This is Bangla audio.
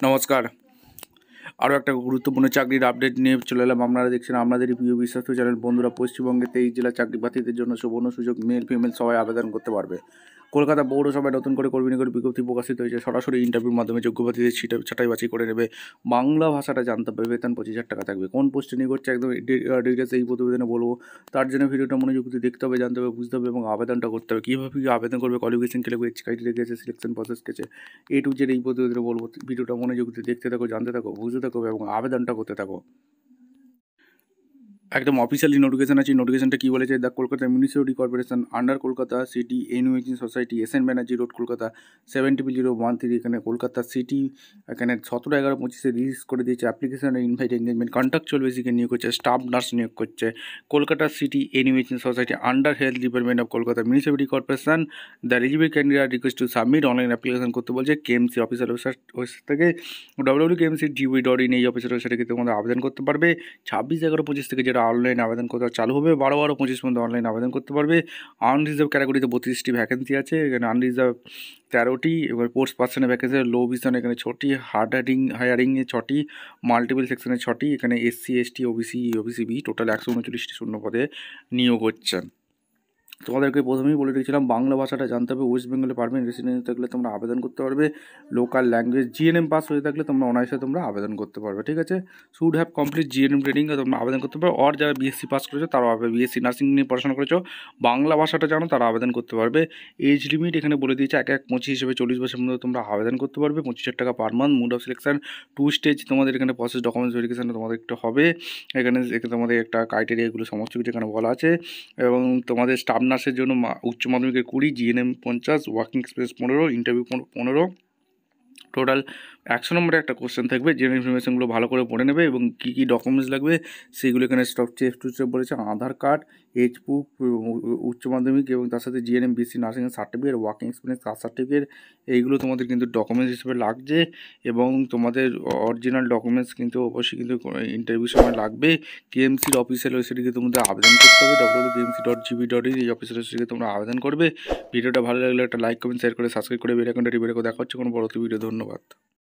নমস্কার। আরও একটা গুরুত্বপূর্ণ চাকরির আপডেট নিয়ে চলে এলাম। আপনারা দেখছেন আপনাদেরই প্রিয় বিশ্বস্ত চ্যানেল। বন্ধুরা, পশ্চিমবঙ্গে 23 জেলার চাকরি প্রার্থীদের জন্য সুবর্ণ সুযোগ। মেল ফিমেল সবাই আবেদন করতে পারবে। কলকাতা পৌরসভায় নতুন করে কর্মী নিয়োগের বিজ্ঞপ্তি প্রকাশিত হয়েছে। সরাসরি ইন্টারভিউর মাধ্যমে যোগ্য প্রার্থীদের ছাঁটাই বাছাই করে নেবে। বাংলা ভাষাটা জানতে হবে। বেতন 25,000 টাকা থাকবে। কোন পোস্টে নিয়োগ হচ্ছে একদম ডিটেলস এই প্রতিবেদনে বলবো। তার জন্য ভিডিওটা মনোযোগ দিয়ে দেখতে হবে, জানতে হবে, বুঝতে হবে এবং আবেদনটা করতে হবে। কীভাবে কী আবেদন করবে, কোয়ালিফিকেশন কী লাগবে, ক্রাইটেরিয়া কী আছে, সিলেকশন প্রসেস কী আছে, টু জেড এই প্রতিবেদনে বলবো। ভিডিওটা মনোযোগ দিয়ে দেখতে থাকো, জানতে থাকো, বুঝতে থাকো এবং আবেদনটা করতে থাকো। একদম অফিসিয়ালি নোটিফিকেশন আছে। নোটিফিকেশনটা কী বলেছে? The Kolkata municipality corporation under Kolkata city এনইউএইচিং society SN Banerjee road Kolkata 70,013 এখানে কলকাতা সিটি এখানে 17/11/25 রিলিজ করে দিয়েছে। অ্যাপ্লিকেশন ইনভাইট এঙ্গেজমেন্ট কন্ট্রাকচুয়াল বেসিকে নিয়োগ করছে। স্টাফ নার্স নিয়োগ করছে। কলকাতা সিটি এনইউএইচিং society under health department of Kolkata municipality corporation. The eligible candidate request to submit online application করতে বলছে। কেএমসি অফিসিয়াল ওয়েবসাইট থেকে www.kmc.gov.in এই অফিসিয়াল ওয়েবসাইটে কিন্তু তোমাদের আবেদন করতে পারবে। 26/11/25 থেকে যেটা অনলাইন আবেদন করতে চালু হবে। 12/12/25 পর্যন্ত অনলাইন আবেদন করতে পারবে। আনরিজার্ভ ক্যাটাগরিতে 32টি ভ্যাকেন্সি আছে। এখানে আনরিজার্ভ 13টি, এবার পোস্ট পার্সনের ভ্যাকেন্সি লো ভিশন এখানে 6টি, হার্ড হায়ারিংয়ে 6টি, মাল্টিপল সেকশনে 6টি, এখানে SC ST OBC বি টোটাল 139টি শূন্য পদে নিয়োগ হচ্ছে। তোমাদেরকে প্রথমেই বলে রেখেছিলাম বাংলা ভাষাটা জানতে হবে। ওয়েস্ট বেঙ্গলে পারবেন রেসিডেন্ট থাকলে তোমরা আবেদন করতে পারবে। লোকাল ল্যাঙ্গুয়েজ GNM পাস হয়ে থাকলে তোমরা অনায়াসে তোমরা আবেদন করতে পারবে। ঠিক আছে, should have complete GNM training তোমরা আবেদন করতে পারবে। আর যারা BSc পাস করেছো তারা BSc নার্সিং নিয়ে পড়াশোনা করেছো, বাংলা ভাষাটা জানো, তারা আবেদন করতে পারবে। এজ লিমিট এখানে বলে দিয়েছে 1/1/25 হিসেবে 40 বছর মধ্যে তোমরা আবেদন করতে পারবে। 25,000 টাকা per month. Mode of selection 2 stage তোমাদের এখানে প্রসেস। ডকুমেন্টস ভেরিফিকেশন তোমাদের একটু হবে। এখানে তোমাদের একটা ক্রাইটেরিয়া এগুলো সমস্ত কিছু এখানে বলা আছে। এবং তোমাদের স্টাফ নার্সের জন্য উচ্চ মাধ্যমিকের 20, GNM 50, working experience 15, interview 15। Total 100 নম্বরে একটা কোশ্চেন থাকবে। যে ইনফরমেশনগুলো ভালো করে পড়ে নেবে এবং কী কী ডকুমেন্টস লাগবে সেগুলো এখানে স্টেপ বলেছে। আধার কার্ড, এজ প্রুফ, উচ্চ মাধ্যমিক এবং তার সাথে GNM BSc নার্সিংয়ের certificate, working experience, caste certificate, এইগুলো তোমাদের কিন্তু ডকুমেন্টস হিসেবে লাগছে। এবং তোমাদের অরিজিনাল ডকুমেন্টস কিন্তু অবশ্যই কিন্তু ইন্টারভিউর সময় লাগবে। কেএমসির অফিসিয়াল ওয়েবসাইটে তোমাদের আবেদন করতে হবে। www.kmc.gov.in এই অফিসিয়াল ওয়েবসাইটে তোমরা আবেদন করবে। ভিডিওটা ভালো লাগলে একটা লাইক, কমেন্ট, শেয়ার করে সাবস্ক্রাইব করে বেল আইকনটা টিপে রেখো। দেখা হচ্ছে কোনো পরবর্তী ভিডিও। ধন্যবাদ।